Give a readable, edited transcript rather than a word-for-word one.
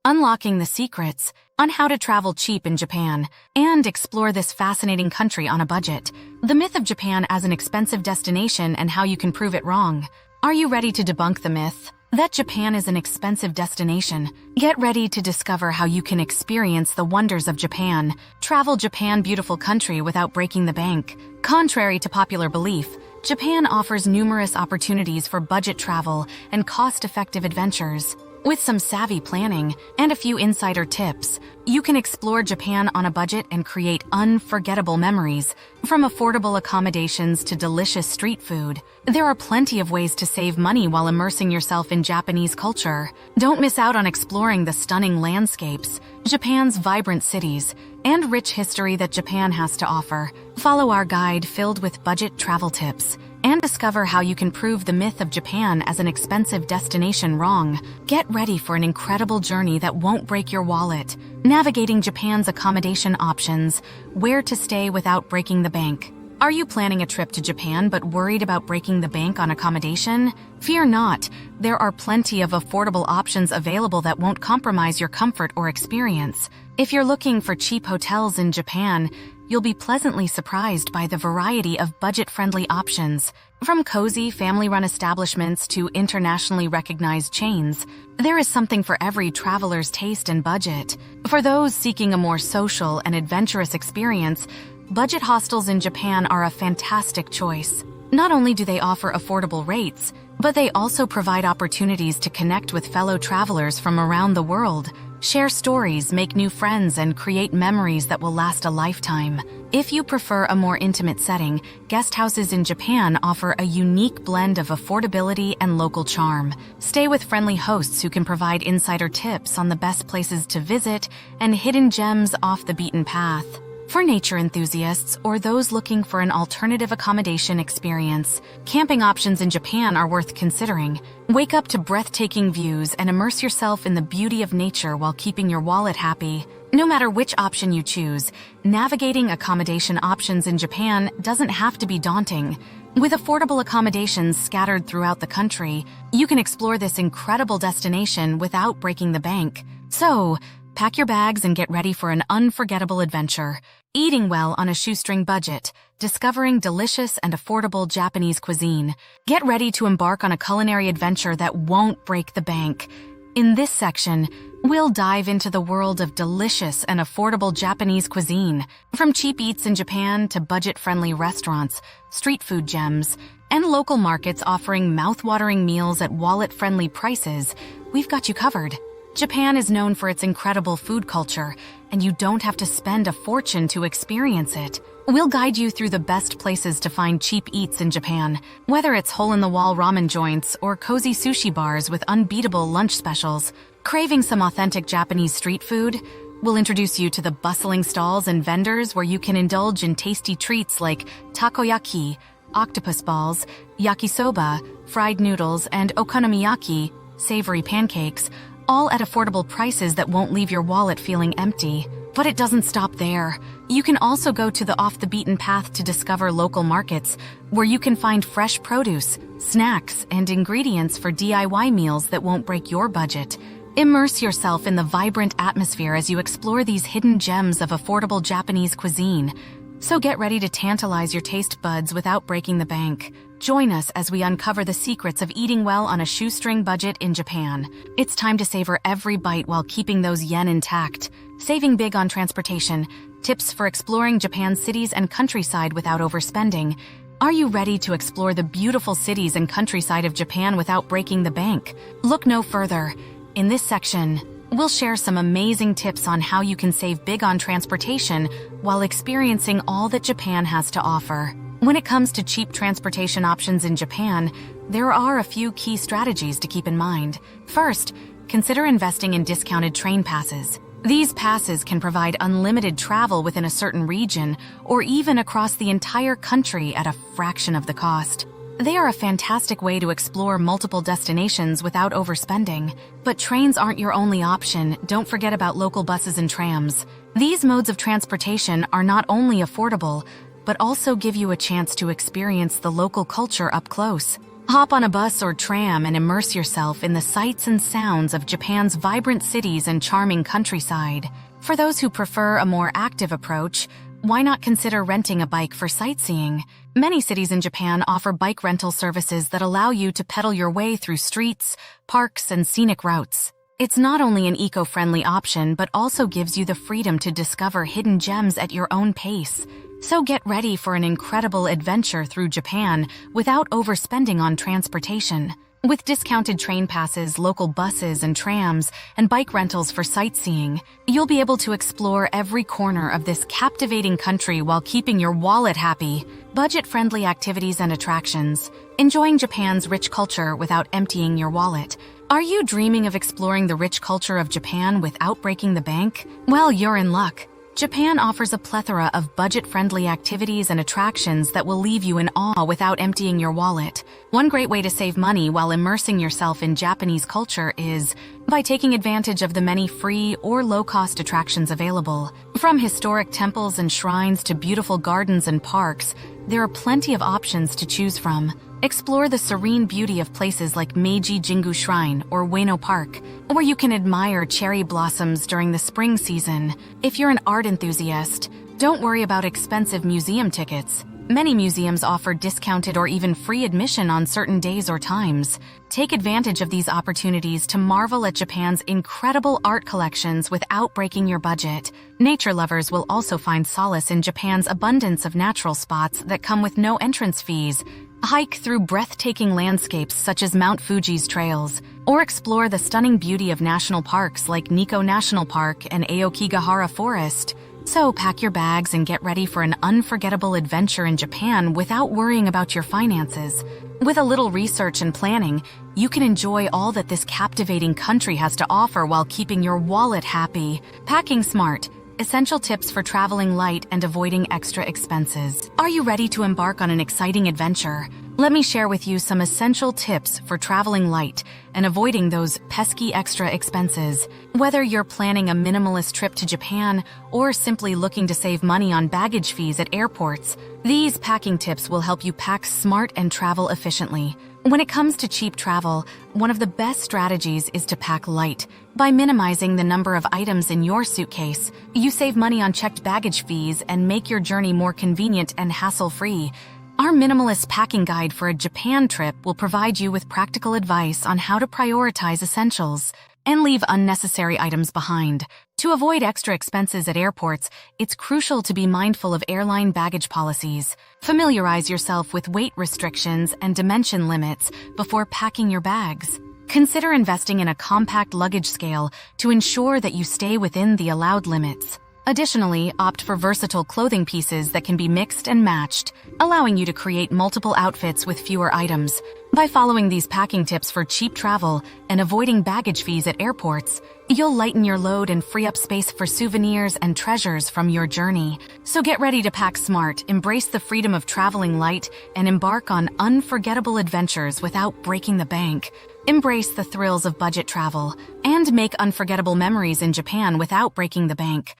unlocking the secrets on how to travel cheap in Japan and explore this fascinating country on a budget. The myth of Japan as an expensive destination and how you can prove it wrong. Are you ready to debunk the myth that Japan is an expensive destination? Get ready to discover how you can experience the wonders of Japan. Travel Japan, beautiful country, without breaking the bank. Contrary to popular belief, Japan offers numerous opportunities for budget travel and cost-effective adventures. With some savvy planning and a few insider tips, you can explore Japan on a budget and create unforgettable memories. From affordable accommodations to delicious street food, there are plenty of ways to save money while immersing yourself in Japanese culture. Don't miss out on exploring the stunning landscapes, Japan's vibrant cities, and rich history that Japan has to offer. Follow our guide filled with budget travel tips and discover how you can prove the myth of Japan as an expensive destination wrong. Get ready for an incredible journey that won't break your wallet. Navigating Japan's accommodation options, where to stay without breaking the bank. Are you planning a trip to Japan but worried about breaking the bank on accommodation? Fear not, there are plenty of affordable options available that won't compromise your comfort or experience. If you're looking for cheap hotels in Japan, you'll be pleasantly surprised by the variety of budget-friendly options. From cozy, family-run establishments to internationally recognized chains, there is something for every traveler's taste and budget. For those seeking a more social and adventurous experience, budget hostels in Japan are a fantastic choice. Not only do they offer affordable rates, but they also provide opportunities to connect with fellow travelers from around the world. Share stories, make new friends, and create memories that will last a lifetime. If you prefer a more intimate setting, guest houses in Japan offer a unique blend of affordability and local charm. Stay with friendly hosts who can provide insider tips on the best places to visit and hidden gems off the beaten path. For nature enthusiasts or those looking for an alternative accommodation experience, camping options in Japan are worth considering. Wake up to breathtaking views and immerse yourself in the beauty of nature while keeping your wallet happy. No matter which option you choose, navigating accommodation options in Japan doesn't have to be daunting. With affordable accommodations scattered throughout the country, you can explore this incredible destination without breaking the bank. So, pack your bags and get ready for an unforgettable adventure. Eating well on a shoestring budget, discovering delicious and affordable Japanese cuisine. Get ready to embark on a culinary adventure that won't break the bank. In this section, we'll dive into the world of delicious and affordable Japanese cuisine. From cheap eats in Japan to budget-friendly restaurants, street food gems, and local markets offering mouth-watering meals at wallet-friendly prices, we've got you covered. Japan is known for its incredible food culture, and you don't have to spend a fortune to experience it. We'll guide you through the best places to find cheap eats in Japan, whether it's hole-in-the-wall ramen joints or cozy sushi bars with unbeatable lunch specials. Craving some authentic Japanese street food? We'll introduce you to the bustling stalls and vendors where you can indulge in tasty treats like takoyaki, octopus balls, yakisoba, fried noodles, and okonomiyaki, savory pancakes, all at affordable prices that won't leave your wallet feeling empty. But it doesn't stop there. You can also go to the off-the-beaten path to discover local markets, where you can find fresh produce, snacks, and ingredients for DIY meals that won't break your budget. Immerse yourself in the vibrant atmosphere as you explore these hidden gems of affordable Japanese cuisine. So get ready to tantalize your taste buds without breaking the bank. Join us as we uncover the secrets of eating well on a shoestring budget in Japan. It's time to savor every bite while keeping those yen intact. Saving big on transportation. Tips for exploring Japan's cities and countryside without overspending. Are you ready to explore the beautiful cities and countryside of Japan without breaking the bank? Look no further. In this section, we'll share some amazing tips on how you can save big on transportation while experiencing all that Japan has to offer. When it comes to cheap transportation options in Japan, there are a few key strategies to keep in mind. First, consider investing in discounted train passes. These passes can provide unlimited travel within a certain region or even across the entire country at a fraction of the cost. They are a fantastic way to explore multiple destinations without overspending. But trains aren't your only option. Don't forget about local buses and trams. These modes of transportation are not only affordable, but also give you a chance to experience the local culture up close. Hop on a bus or tram and immerse yourself in the sights and sounds of Japan's vibrant cities and charming countryside. For those who prefer a more active approach, why not consider renting a bike for sightseeing? Many cities in Japan offer bike rental services that allow you to pedal your way through streets, parks, and scenic routes. It's not only an eco-friendly option, but also gives you the freedom to discover hidden gems at your own pace. So get ready for an incredible adventure through Japan without overspending on transportation. With discounted train passes, local buses and trams, and bike rentals for sightseeing, you'll be able to explore every corner of this captivating country while keeping your wallet happy. Budget-friendly activities and attractions. Enjoying Japan's rich culture without emptying your wallet. Are you dreaming of exploring the rich culture of Japan without breaking the bank? Well, you're in luck. Japan offers a plethora of budget-friendly activities and attractions that will leave you in awe without emptying your wallet. One great way to save money while immersing yourself in Japanese culture is by taking advantage of the many free or low-cost attractions available. From historic temples and shrines to beautiful gardens and parks, there are plenty of options to choose from. Explore the serene beauty of places like Meiji Jingu Shrine or Ueno Park, where you can admire cherry blossoms during the spring season. If you're an art enthusiast, don't worry about expensive museum tickets. Many museums offer discounted or even free admission on certain days or times. Take advantage of these opportunities to marvel at Japan's incredible art collections without breaking your budget. Nature lovers will also find solace in Japan's abundance of natural spots that come with no entrance fees. Hike through breathtaking landscapes such as Mount Fuji's trails, or explore the stunning beauty of national parks like Nikko National Park and Aokigahara Forest. So pack your bags and get ready for an unforgettable adventure in Japan without worrying about your finances. With a little research and planning, you can enjoy all that this captivating country has to offer while keeping your wallet happy. Packing smart. Essential tips for traveling light and avoiding extra expenses. Are you ready to embark on an exciting adventure? Let me share with you some essential tips for traveling light and avoiding those pesky extra expenses. Whether you're planning a minimalist trip to Japan or simply looking to save money on baggage fees at airports, these packing tips will help you pack smart and travel efficiently. When it comes to cheap travel, one of the best strategies is to pack light. By minimizing the number of items in your suitcase, you save money on checked baggage fees and make your journey more convenient and hassle-free. Our minimalist packing guide for a Japan trip will provide you with practical advice on how to prioritize essentials and leave unnecessary items behind. To avoid extra expenses at airports, it's crucial to be mindful of airline baggage policies. Familiarize yourself with weight restrictions and dimension limits before packing your bags. Consider investing in a compact luggage scale to ensure that you stay within the allowed limits. Additionally, opt for versatile clothing pieces that can be mixed and matched, allowing you to create multiple outfits with fewer items. By following these packing tips for cheap travel and avoiding baggage fees at airports, you'll lighten your load and free up space for souvenirs and treasures from your journey. So get ready to pack smart, embrace the freedom of traveling light, and embark on unforgettable adventures without breaking the bank. Embrace the thrills of budget travel and make unforgettable memories in Japan without breaking the bank.